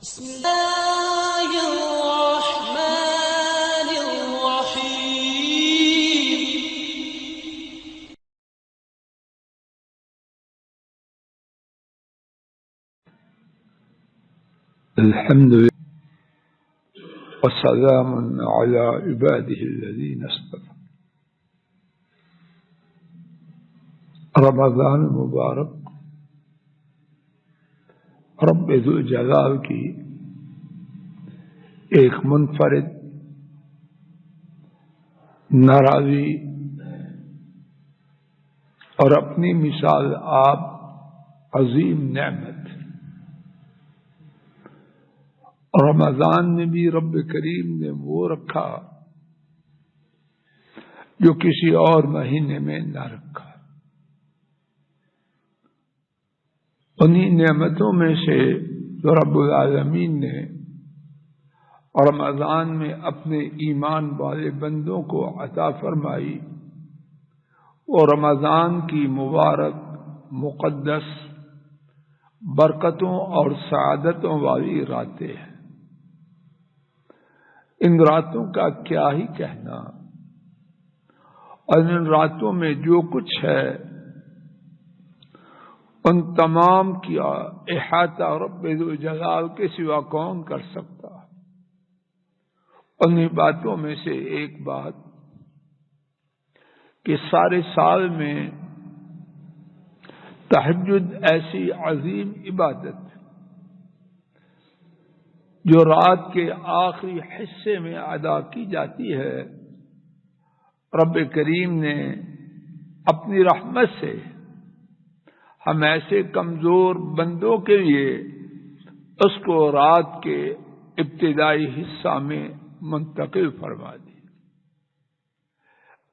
بسم الله الرحمن الرحيم. الحمد لله والسلام على عباده الذين اصطفى. رمضان مبارک رب ذوالجلال کی ایک منفرد ناراضی اور اپنی مثال آپ عظیم نعمت. رمضان میں بھی رب کریم نے وہ رکھا جو کسی اور مہینے میں نہ رکھا. انہی نعمتوں میں سے جو رب العالمین نے رمضان میں اپنے ایمان والے بندوں کو عطا فرمائی وہ رمضان کی مبارک مقدس برکتوں اور سعادتوں والی راتیں ہیں. ان راتوں کا کیا ہی کہنا، اور ان راتوں میں جو کچھ ہے ان تمام کیا احاطہ رب ذوالجلال کے سوا کون کر سکتا. انہی باتوں میں سے ایک بات کہ سارے سال میں تہجد ایسی عظیم عبادت جو رات کے آخری حصے میں ادا کی جاتی ہے، رب کریم نے اپنی رحمت سے ہم ایسے کمزور بندوں کے لیے اس کو رات کے ابتدائی حصہ میں منتقل فرما دی.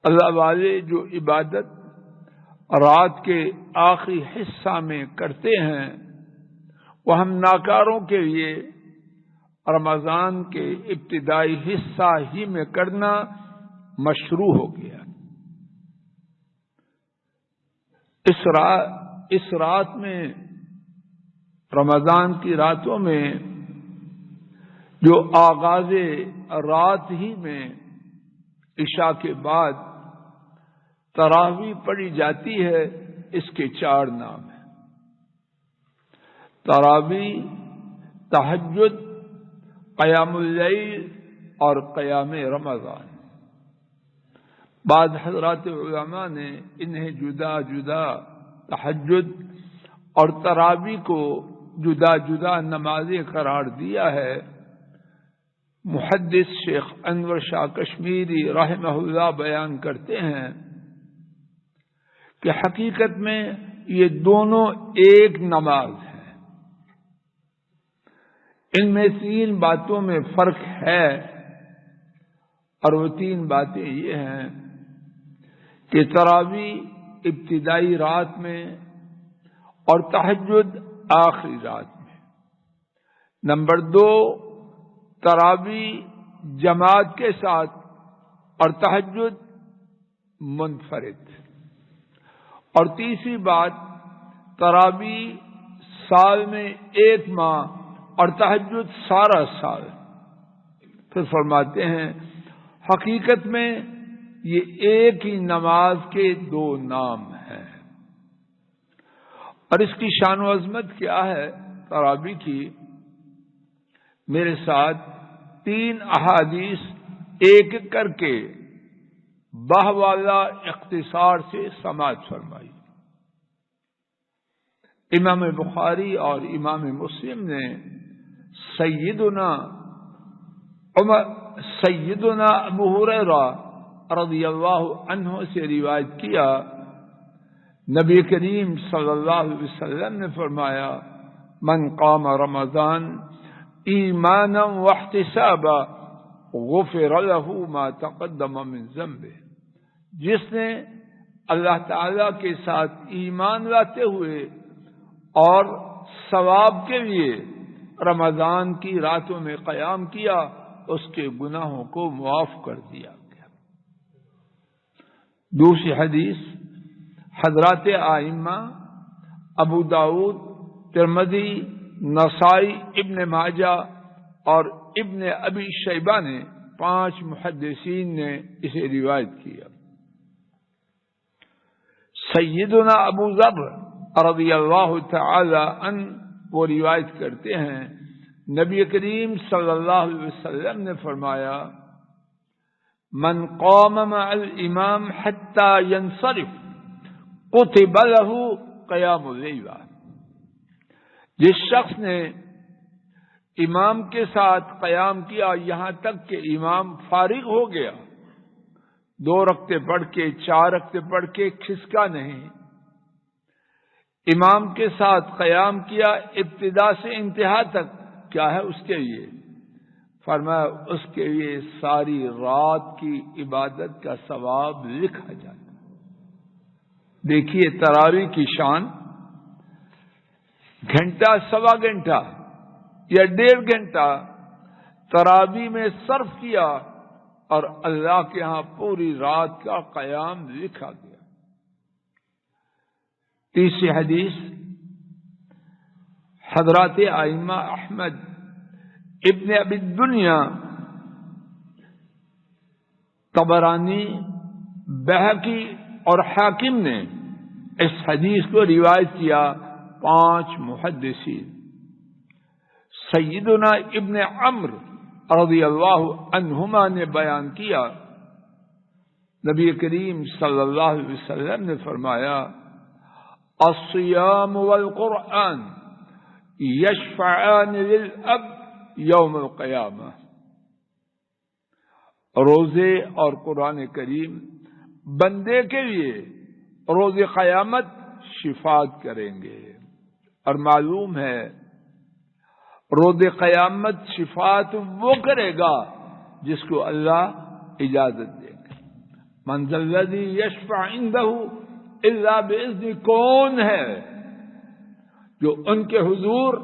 اللہ والے جو عبادت رات کے آخری حصہ میں کرتے ہیں وہ ہم ناکاروں کے لیے رمضان کے ابتدائی حصہ ہی میں کرنا مشروع ہو گیا. اس رات میں رمضان کی راتوں میں جو آغاز رات ہی میں عشاء کے بعد تراویح پڑھی جاتی ہے، اس کے 4 نام ہیں: تراویح، تہجد، قیام اللیل اور قیام رمضان. بعض حضرات علماء نے انہیں جدا جدا تہجد اور تراویح کو جدا جدا نمازیں قرار دیا ہے. محدث شیخ انور شاہ کشمیری رحمہ اللہ بیان کرتے ہیں کہ حقیقت میں یہ دونوں ایک نماز ہے. ان میں 3 باتوں میں فرق ہے، اور وہ 3 باتیں یہ ہیں کہ تراویح ابتدائی رات میں اور تہجد آخری رات میں. نمبر 2، تراویح جماعت کے ساتھ اور تہجد منفرد. اور تیسری بات، تراویح سال میں 1 ماہ اور تہجد سارا سال. پھر فرماتے ہیں حقیقت میں یہ ایک ہی نماز کے 2 نام ہیں. اور اس کی شان و عظمت کیا ہے تراویح کی؟ میرے ساتھ 3 احادیث ایک ایک کر کے باہوالا اختصار سے سماعت فرمائی. امام بخاری اور امام مسلم نے سیدنا ابو ہریرہ رضی اللہ عنہ سے روایت کیا، نبی کریم صلی اللہ علیہ وسلم نے فرمایا: من قام رمضان ایمانا واحتسابا غفر له ما تقدم من ذنبه. جس نے اللہ تعالی کے ساتھ ایمان لاتے ہوئے اور ثواب کے لیے رمضان کی راتوں میں قیام کیا، اس کے گناہوں کو معاف کر دیا گیا. دوسری حدیث حضرات ائمہ ابو داؤد، ترمذی، نسائی، ابن ماجہ اور ابن ابی شیبہ نے 5 محدثین نے اسے روایت کیا۔ سیدنا ابو ذر رضی اللہ تعالی عنہ وہ روایت کرتے ہیں، نبی کریم صلی اللہ علیہ وسلم نے فرمایا، من قام مع الامام حتى ينصرف كتب له قیام اللیل۔ جس شخص نے امام کے ساتھ قیام کیا یہاں تک کہ امام فارغ ہو گیا، 2 رکعتیں پڑھ کے 4 رکعتیں پڑھ کے کھسکا نہیں، امام کے ساتھ قیام کیا ابتدا سے انتہا تک، کیا ہے اس کے لیے؟ فرمایا اس کے لیے ساری رات کی عبادت کا ثواب لکھا جاتا۔ دیکھیے تراویح کی شان، گھنٹہ، سوا گھنٹہ یا 1.5 گھنٹہ تراویح میں صرف کیا اور اللہ کے ہاں پوری رات کا قیام لکھا گیا۔ تیسری حدیث، حضرات ائمہ احمد، ابن ابی الدنیا، طبرانی، بہقی اور حاکم نے اس حدیث کو روایت کیا 5 محدثین۔ سیدنا ابن عمرو رضی اللہ عنہما نے بیان کیا، نبی کریم صلی اللہ علیہ وسلم نے فرمایا، الصیام والقرآن یشفعان للعبد یوم القیامہ۔ روزے اور قرآن کریم بندے کے لیے روز قیامت شفاعت کریں گے، اور معلوم ہے روز قیامت شفاعت وہ کرے گا جس کو اللہ اجازت دے گا۔ من ذا الذی یشفع عندہ الا باذن، کون ہے جو ان کے حضور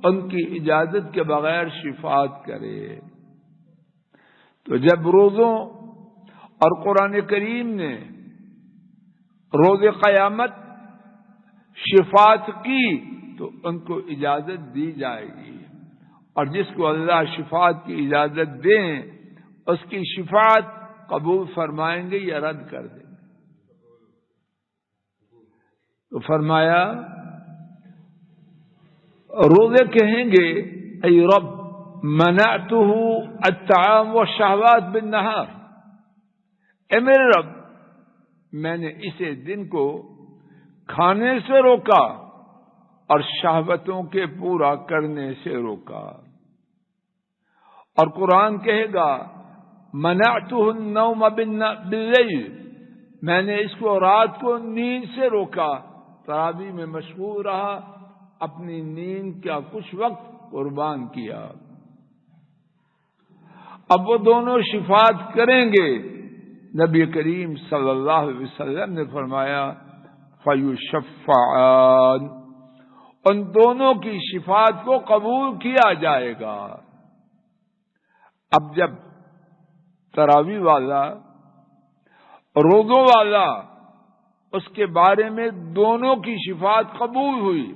ان کی اجازت کے بغیر شفاعت کرے؟ تو جب روزوں اور قرآن کریم نے روز قیامت شفاعت کی تو ان کو اجازت دی جائے گی، اور جس کو اللہ شفاعت کی اجازت دیں اس کی شفاعت قبول فرمائیں گے یا رد کر دیں گے؟ تو فرمایا روزے کہیں گے، اے رب منعتہ الطعام والشہوات بالنہار، اے میرے رب میں نے اسے دن کو کھانے سے روکا اور شہوتوں کے پورا کرنے سے روکا۔ اور قرآن کہے گا منعتہ النوم باللیل، میں نے اس کو رات کو نیند سے روکا، تراویح میں مشغول رہا، اپنی نیند کا کچھ وقت قربان کیا۔ اب وہ دونوں شفاعت کریں گے۔ نبی کریم صلی اللہ علیہ وسلم نے فرمایا فیشفعان، ان دونوں کی شفاعت کو قبول کیا جائے گا۔ اب جب تراویح والا، روزوں والا، اس کے بارے میں دونوں کی شفاعت قبول ہوئی،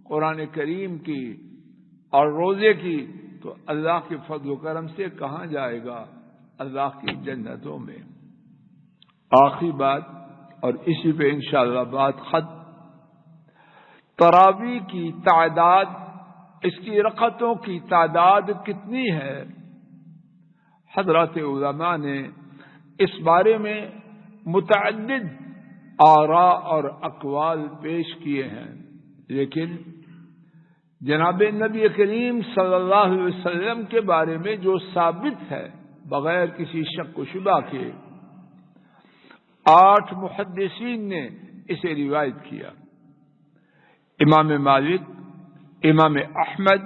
قرآن کریم کی اور روزے کی، تو اللہ کے فضل و کرم سے کہاں جائے گا؟ اللہ کی جنتوں میں۔ آخری بات، اور اسی پہ انشاءاللہ بات ختم، تراویح کی تعداد، اس کی رکعتوں کی تعداد کتنی ہے؟ حضرات علماء نے اس بارے میں متعدد آراء اور اقوال پیش کیے ہیں، لیکن جناب نبی کریم صلی اللہ علیہ وسلم کے بارے میں جو ثابت ہے بغیر کسی شک و شبہ کے، 8 محدثین نے اسے روایت کیا۔ امام مالک، امام احمد،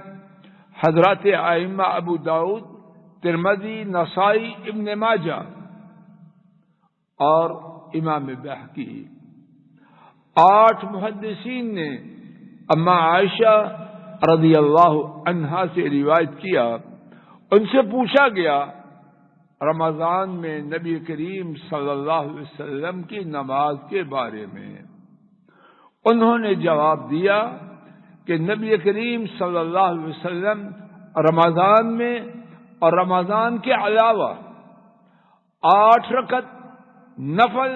حضرات ائمہ ابو داؤد، ترمذی، نسائی، ابن ماجہ اور امام بہقی، 8 محدثین نے اما عائشہ رضی اللہ عنہا سے روایت کیا۔ ان سے پوچھا گیا رمضان میں نبی کریم صلی اللہ علیہ وسلم کی نماز کے بارے میں، انہوں نے جواب دیا کہ نبی کریم صلی اللہ علیہ وسلم رمضان میں اور رمضان کے علاوہ 8 رکعت نفل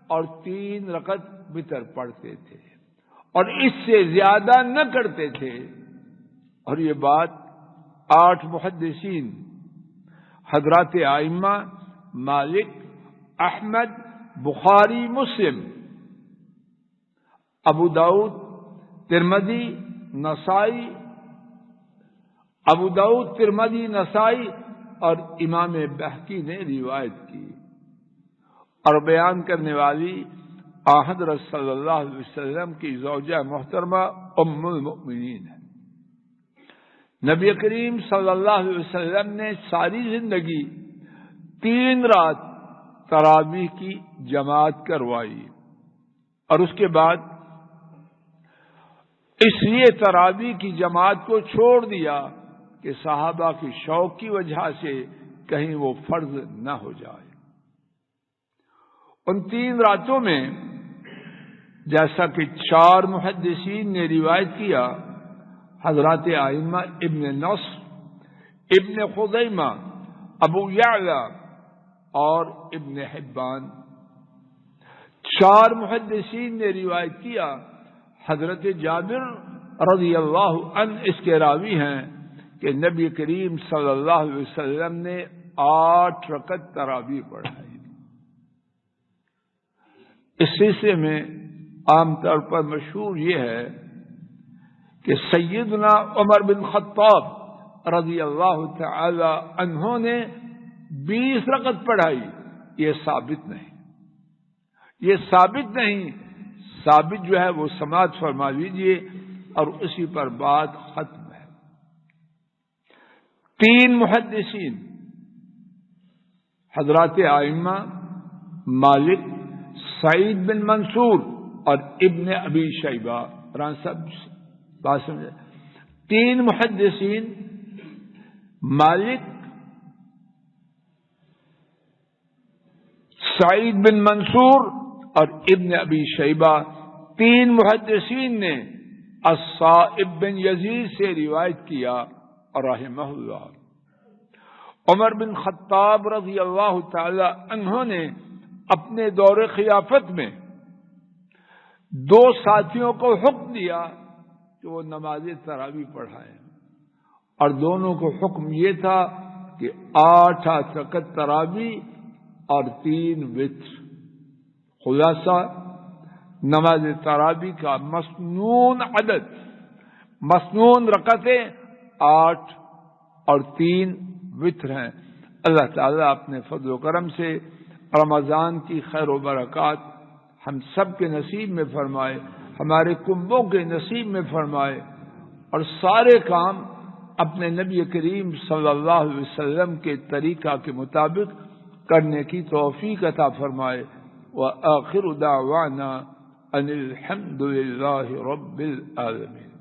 اور 3 رکعت وتر پڑھتے تھے اور اس سے زیادہ نہ کرتے تھے. اور یہ بات 8 محدثین حضرات ائمہ مالک، احمد، بخاری، مسلم، ابو داؤد، ترمذی، نسائی، ابو داؤد، ترمذی، نسائی اور امام بہقی نے روایت کی. اور بیان کرنے والی حضرت صلی اللہ علیہ وسلم کی زوجہ محترمہ ام المؤمنین ہے. نبی کریم صلی اللہ علیہ وسلم نے ساری زندگی 3 رات تراویح کی جماعت کروائی اور اس کے بعد اس لیے تراویح کی جماعت کو چھوڑ دیا کہ صحابہ کی شوق کی وجہ سے کہیں وہ فرض نہ ہو جائے. ان 3 راتوں میں جیسا کہ 4 محدثین نے روایت کیا، حضرات ائمہ ابن نصر، ابن خزیمہ، ابو یعلا اور ابن حبان، 4 محدثین نے روایت کیا. حضرت جابر رضی اللہ عنہ اس کے راوی ہیں کہ نبی کریم صلی اللہ علیہ وسلم نے 8 رکعت تراویح پڑھائی. اس سلسلے میں عام طور پر مشہور یہ ہے کہ سیدنا عمر بن خطاب رضی اللہ تعالی عنہ نے 20 رکعت پڑھائی. یہ ثابت نہیں، یہ ثابت نہیں. ثابت جو ہے وہ سماعت فرما لیجیے اور اسی پر بات ختم ہے. 3 محدثین حضرات ائمہ مالک، سعید بن منصور اور ابن ابی شیبہ، بات سمجھے، 3 محدثین مالک، سعید بن منصور اور ابن ابی شیبہ، 3 محدثین نے الصائب بن یزید سے روایت کیا رحمہ اللہ. عمر بن خطاب رضی اللہ تعالی عنہ نے اپنے دور خلافت میں 2 ساتھیوں کو حکم دیا کہ وہ نماز تراویح پڑھائیں اور دونوں کو حکم یہ تھا کہ 8 رکعت تراویح اور 3 وتر. خلاصہ نماز تراویح کا مسنون عدد، مسنون رکعتیں 8 اور 3 وتر ہیں. اللہ تعالیٰ اپنے فضل و کرم سے رمضان کی خیر و برکات ہم سب کے نصیب میں فرمائے، ہمارے کنبوں کے نصیب میں فرمائے اور سارے کام اپنے نبی کریم صلی اللہ علیہ وسلم کے طریقہ کے مطابق کرنے کی توفیق عطا فرمائے. وآخر دعوانا ان الحمد للہ رب العالمین.